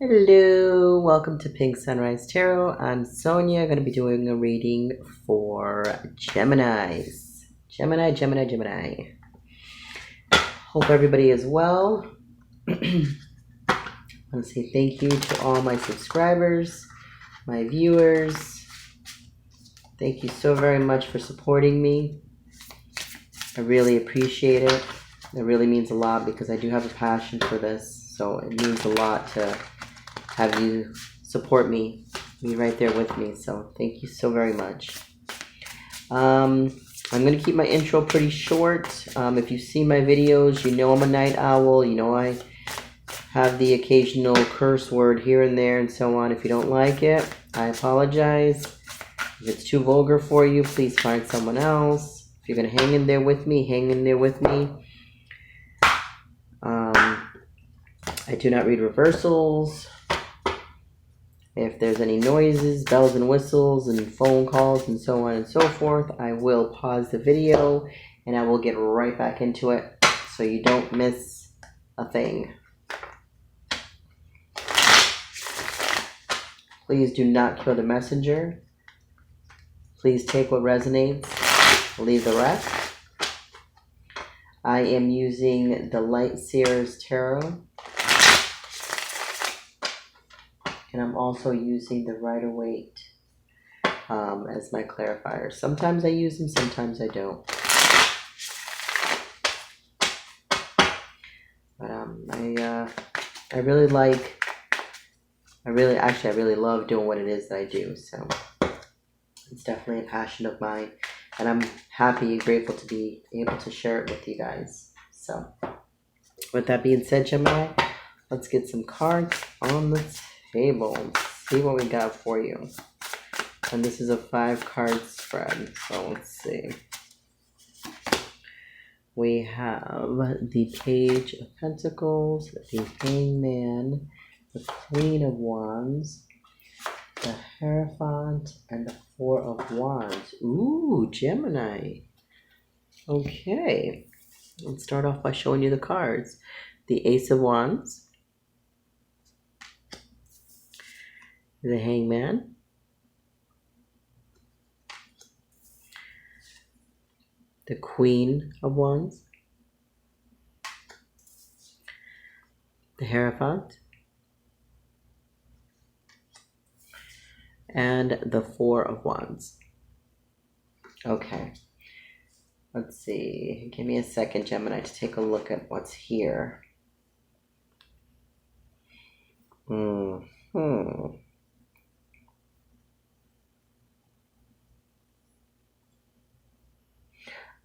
Hello, welcome to Pink Sunrise Tarot. I'm Sonia. Going to be doing a reading for Geminis. Gemini. Hope everybody is well. I want to say thank you to all my subscribers, my viewers. Thank you so very much for supporting me. I really appreciate it. It really means a lot because I do have a passion for this. So it means a lot to have you support me, be right there with me. So thank you so very much. I'm going to keep my intro pretty short. If you see my videos, you know I'm a night owl. You know I have the occasional curse word here and there and so on. If you don't like it, I apologize. If it's too vulgar for you, please find someone else. If you're going to hang in there with me, hang in there with me. I do not read reversals. If there's any noises, bells and whistles, and phone calls, and so on and so forth, I will pause the video, and I will get right back into it, so you don't miss a thing. Please do not kill the messenger. Please take what resonates, leave the rest. I am using the Light Seers Tarot. And I'm also using the Rider-Waite as my clarifier. Sometimes I use them, sometimes I don't. But I really love doing what it is that I do. So it's definitely a passion of mine. And I'm happy and grateful to be able to share it with you guys. So with that being said, Gemini, let's get some cards on the table. See what we got for you. And this is a 5-card spread. So let's see. We have the Page of Pentacles, the Hangman, the Queen of Wands, the Hierophant, and the 4 of Wands. Ooh, Gemini. Okay. Let's start off by showing you the cards. The Ace of Wands, the Hangman, the Queen of Wands, the Hierophant, and the 4 of Wands. Okay. Let's see. Give me a second, Gemini, to take a look at what's here.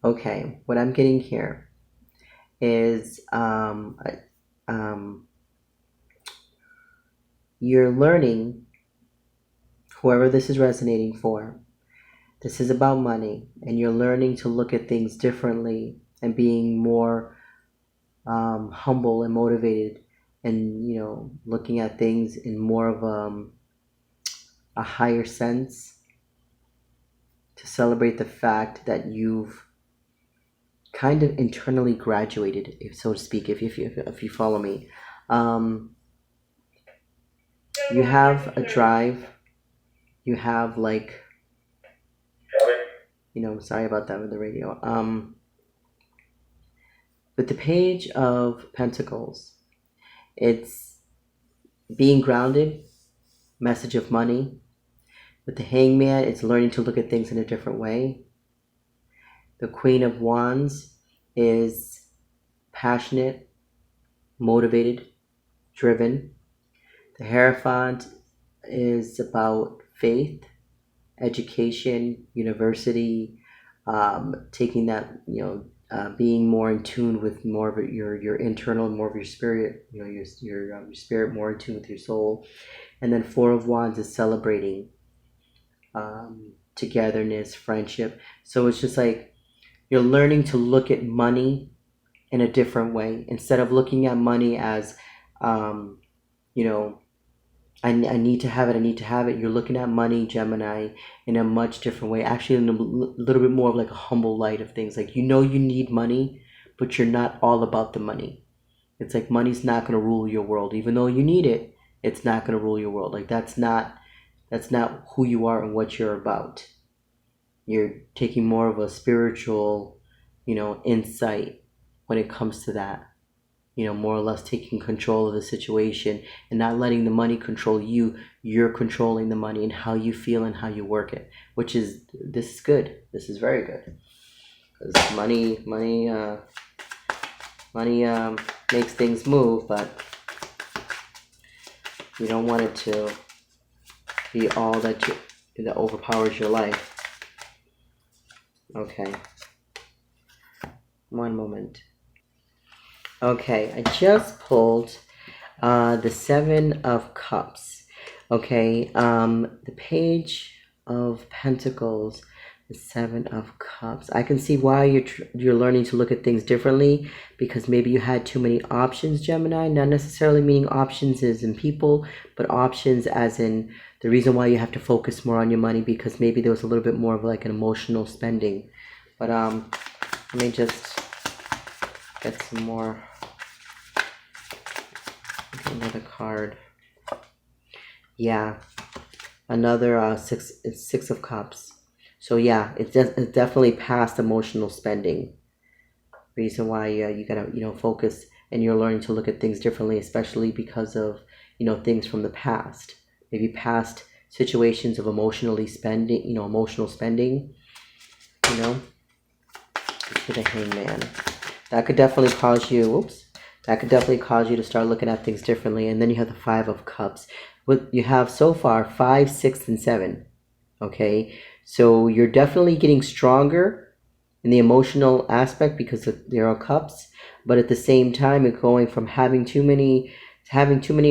Okay, what I'm getting here is you're learning, whoever this is resonating for, this is about money, and you're learning to look at things differently and being more humble and motivated, and looking at things in more of a higher sense, to celebrate the fact that you've kind of internally graduated, if so to speak, if you follow me. You have a drive. You have sorry about that with the radio. With the Page of Pentacles, it's being grounded, message of money. With the Hangman, it's learning to look at things in a different way. The Queen of Wands is passionate, motivated, driven. The Hierophant is about faith, education, university, taking that, being more in tune with more of your internal, more of your spirit, your spirit more in tune with your soul. And then 4 of Wands is celebrating togetherness, friendship. So it's just like you're learning to look at money in a different way, instead of looking at money as I need to have it. You're looking at money, Gemini, in a much different way. Actually, in a little bit more of like a humble light of things. Like, you need money, but you're not all about the money. It's like money's not going to rule your world. Even though you need it, it's not going to rule your world. Like that's not who you are and what you're about. You're taking more of a spiritual, insight when it comes to that. More or less taking control of the situation and not letting the money control you. You're controlling the money and how you feel and how you work it, this is good. This is very good. Because money makes things move, but you don't want it to be all that overpowers your life. Okay. One moment. Okay, I just pulled the 7 of Cups. Okay, the Page of Pentacles, the 7 of Cups. I can see why you're learning to look at things differently, because maybe you had too many options, Gemini. Not necessarily meaning options as in people, but options as in the reason why you have to focus more on your money, because maybe there was a little bit more of like an emotional spending. But let me just get some more. Another card. Yeah, another 6 of Cups. So yeah, it's definitely past emotional spending. Reason why you gotta focus, and you're learning to look at things differently, especially because of things from the past. Maybe past situations of emotional spending. To the Hangman. That could definitely cause you. That could definitely cause you to start looking at things differently. And then you have the 5 of Cups. What you have so far, 5, 6, and 7. Okay, so you're definitely getting stronger in the emotional aspect because there are cups. But at the same time, it's going from having too many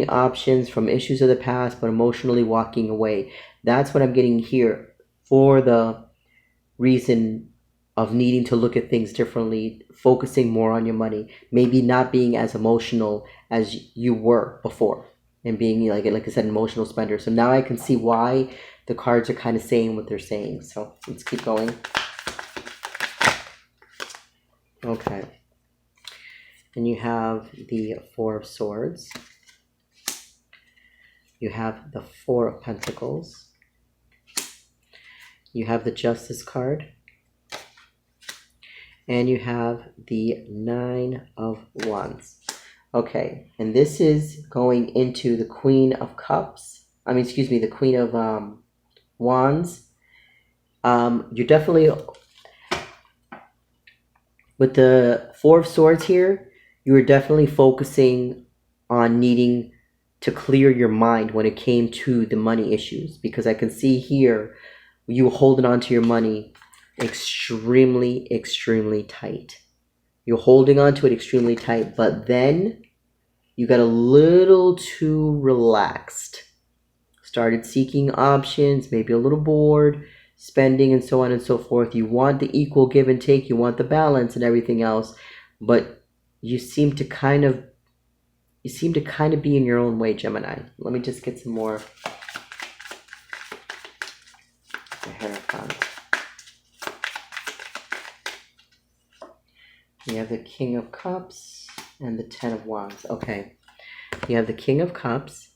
options, from issues of the past, but emotionally walking away. That's what I'm getting here for the reason of needing to look at things differently, focusing more on your money, maybe not being as emotional as you were before, and being like I said, emotional spender. So now I can see why the cards are kind of saying what they're saying. So let's keep going. Okay. And you have the 4 of Swords. You have the 4 of Pentacles. You have the Justice card. And you have the 9 of Wands. Okay, and this is going into the Queen of Cups. The Queen of Wands. You're definitely, with the 4 of Swords here, you were definitely focusing on needing to clear your mind when it came to the money issues. Because I can see here, you were holding on to your money extremely tight. You're holding on to it extremely tight, but then you got a little too relaxed. Started seeking options, maybe a little bored, spending and so on and so forth. You want the equal give and take, you want the balance and everything else, but you seem to kind of be in your own way, Gemini. Let me just get some more. The Hierophant. You have the King of Cups and the 10 of Wands. Okay. You have the King of Cups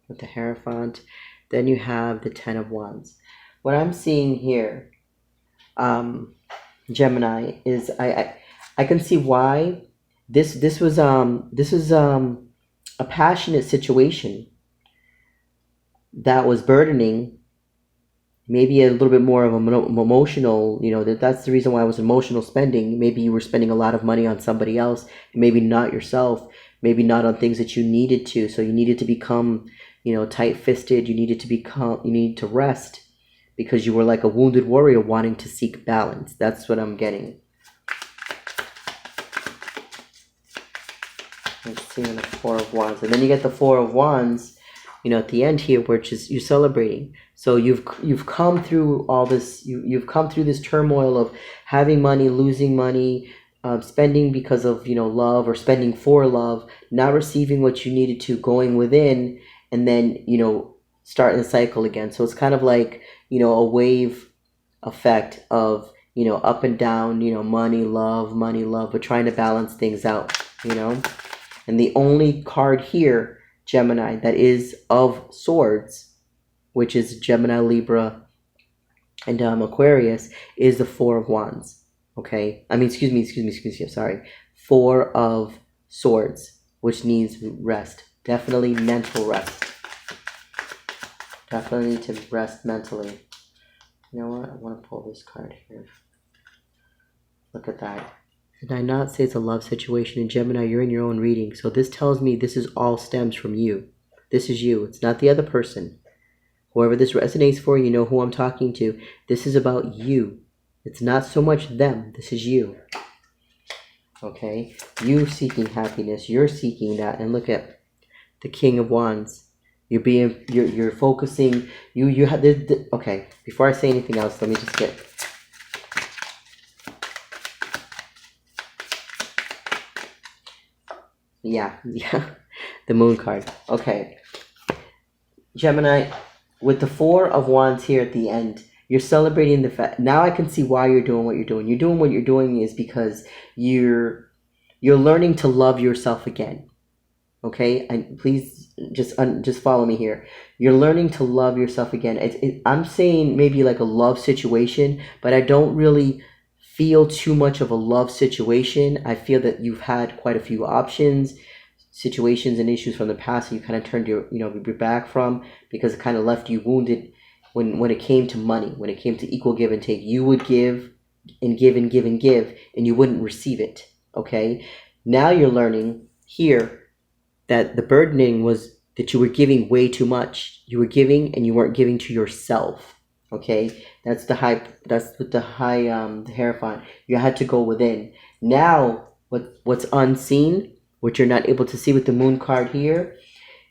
with the Hierophant. Then you have the 10 of Wands. What I'm seeing here, Gemini, is I can see why this was a passionate situation that was burdening. Maybe a little bit more of an emotional, that's the reason why I was emotional spending. Maybe you were spending a lot of money on somebody else, and maybe not yourself, maybe not on things that you needed to. So you needed to become, tight-fisted. You needed to rest because you were like a wounded warrior wanting to seek balance. That's what I'm getting. Let's see, the 4 of Wands. And then you get the 4 of Wands, at the end here, which is you're celebrating. So you've come through all this. You've come through this turmoil of having money, losing money, spending because of love, or spending for love, not receiving what you needed to, going within, and then starting the cycle again. So it's kind of like a wave effect of up and down. Money, love, but trying to balance things out. And the only card here, Gemini that is of swords, which is Gemini, Libra, and Aquarius, is the Four of Wands. Okay, I mean, excuse me, sorry. Four of Swords, which needs rest. Definitely mental rest. Definitely need to rest mentally. You know what? I want to pull this card here. Look at that. Did I not say it's a love situation? In Gemini, you're in your own reading. So this tells me this is all stems from you. This is you. It's not the other person. Whoever this resonates for, you know who I'm talking to. This is about you. It's not so much them. This is you. Okay? You seeking happiness. You're seeking that. And look at the King of Wands. You're focusing. You have this. Okay. Before I say anything else, let me just get. Yeah. The Moon card. Okay. Gemini, with the Four of Wands here at the end, you're celebrating the fact. Now I can see why you're doing what you're doing. You're doing what you're doing is because you're learning to love yourself again. Okay, and please just follow me here. You're learning to love yourself again. I'm saying maybe like a love situation, but I don't really feel too much of a love situation. I feel that you've had quite a few options, situations, and issues from the past that you kind of turned your back from because it kind of left you wounded when it came to money, when it came to equal give and take. You would give and give and give and give, and you wouldn't receive it. Okay, now you're learning here that the burdening was that you were giving way too much. You were giving and you weren't giving to yourself. Okay, that's with the Hierophant. You had to go within. Now, what's unseen, what you're not able to see with the Moon card here,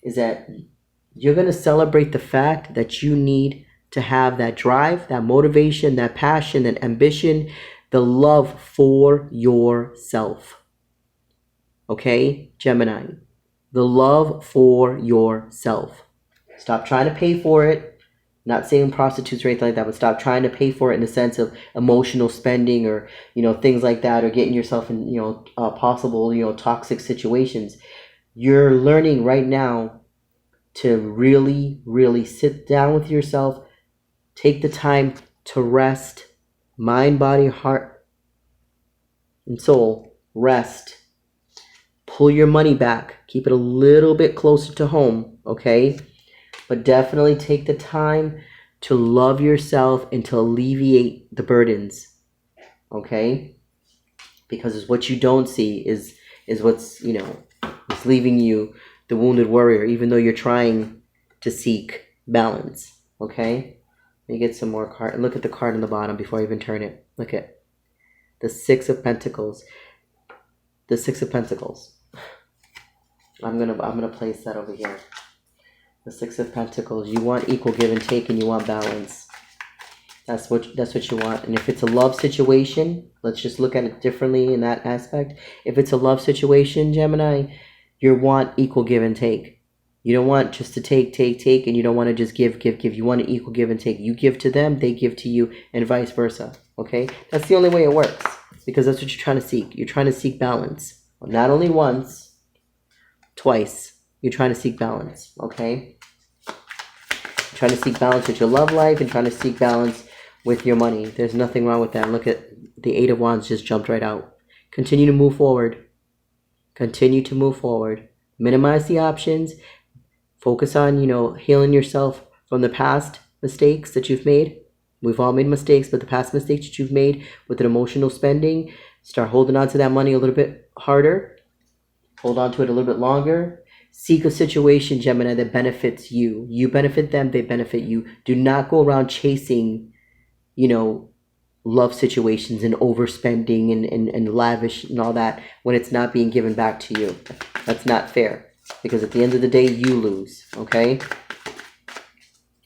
is that you're going to celebrate the fact that you need to have that drive, that motivation, that passion, that ambition, the love for yourself. Okay, Gemini. The love for yourself. Stop trying to pay for it. Not saying prostitutes or anything like that, but stop trying to pay for it in the sense of emotional spending or things like that, or getting yourself in possible toxic situations. You're learning right now to really, really sit down with yourself. Take the time to rest. Mind, body, heart, and soul. Rest. Pull your money back. Keep it a little bit closer to home, okay? But definitely take the time to love yourself and to alleviate the burdens, okay? Because what you don't see is what's, is leaving you the wounded warrior, even though you're trying to seek balance, okay? Let me get some more card. Look at the card on the bottom before I even turn it. Look at the Six of Pentacles. The Six of Pentacles. I'm gonna place that over here. The Six of Pentacles. You want equal give and take, and you want balance. That's what you want. And if it's a love situation, let's just look at it differently in that aspect. If it's a love situation, Gemini, you want equal give and take. You don't want just to take, and you don't want to just give. You want an equal give and take. You give to them, they give to you, and vice versa. Okay? That's the only way it works, because that's what you're trying to seek. You're trying to seek balance. Well, not only once, twice. You're trying to seek balance, okay? You're trying to seek balance with your love life and trying to seek balance with your money. There's nothing wrong with that. Look at the Eight of Wands just jumped right out. Continue to move forward. Continue to move forward. Minimize the options. Focus on, healing yourself from the past mistakes that you've made. We've all made mistakes, but the past mistakes that you've made with an emotional spending, start holding on to that money a little bit harder. Hold on to it a little bit longer. Seek a situation, Gemini, that benefits you. You benefit them, they benefit you. Do not go around chasing, love situations and overspending and lavish and all that when it's not being given back to you. That's not fair, because at the end of the day, you lose, okay?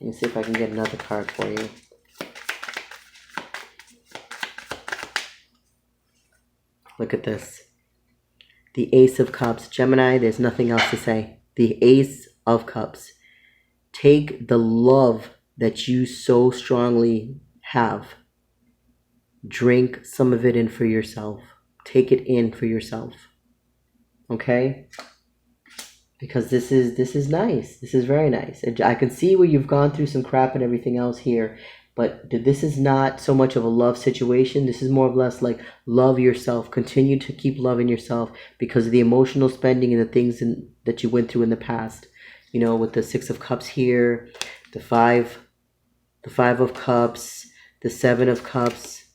Let me see if I can get another card for you. Look at this. The Ace of Cups. Gemini, there's nothing else to say. The Ace of Cups. Take the love that you so strongly have. Drink some of it in for yourself. Take it in for yourself. Okay? because this is nice. This is very nice. I can see where you've gone through some crap and everything else here, but this is not so much of a love situation. This is more or less like love yourself. Continue to keep loving yourself because of the emotional spending and the things that you went through in the past. You know, with the Six of Cups here, the Five of Cups, the Seven of Cups.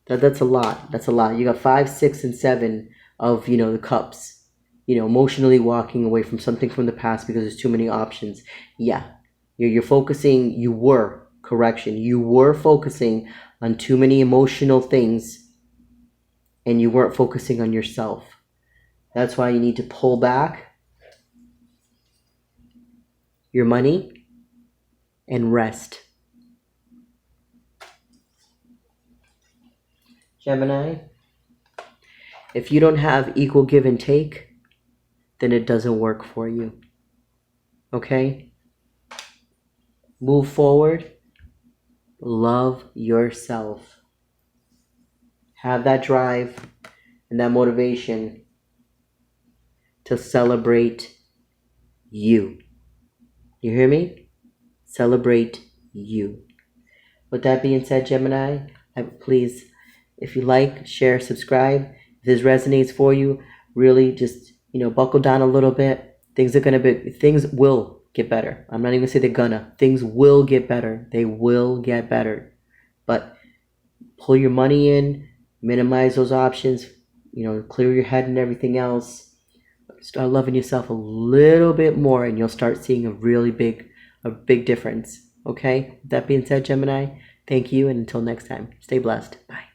That's a lot. That's a lot. You got 5, 6, and 7 of, you know, the cups. You know, emotionally walking away from something from the past because there's too many options. Yeah, you're focusing. You were focusing on too many emotional things, and you weren't focusing on yourself. That's why you need to pull back your money and rest. Gemini, if you don't have equal give and take, then it doesn't work for you. Okay? Move forward. Love yourself. Have that drive and that motivation to celebrate you. You hear me? Celebrate you. With that being said, Gemini, please, if you like, share, subscribe. If this resonates for you, really just, you know, buckle down a little bit. Things will get better. I'm not even gonna say they're gonna. Things will get better. They will get better. But pull your money in, minimize those options, you know, clear your head and everything else. Start loving yourself a little bit more and you'll start seeing a big difference. Okay? That being said, Gemini, thank you, and until next time, stay blessed. Bye.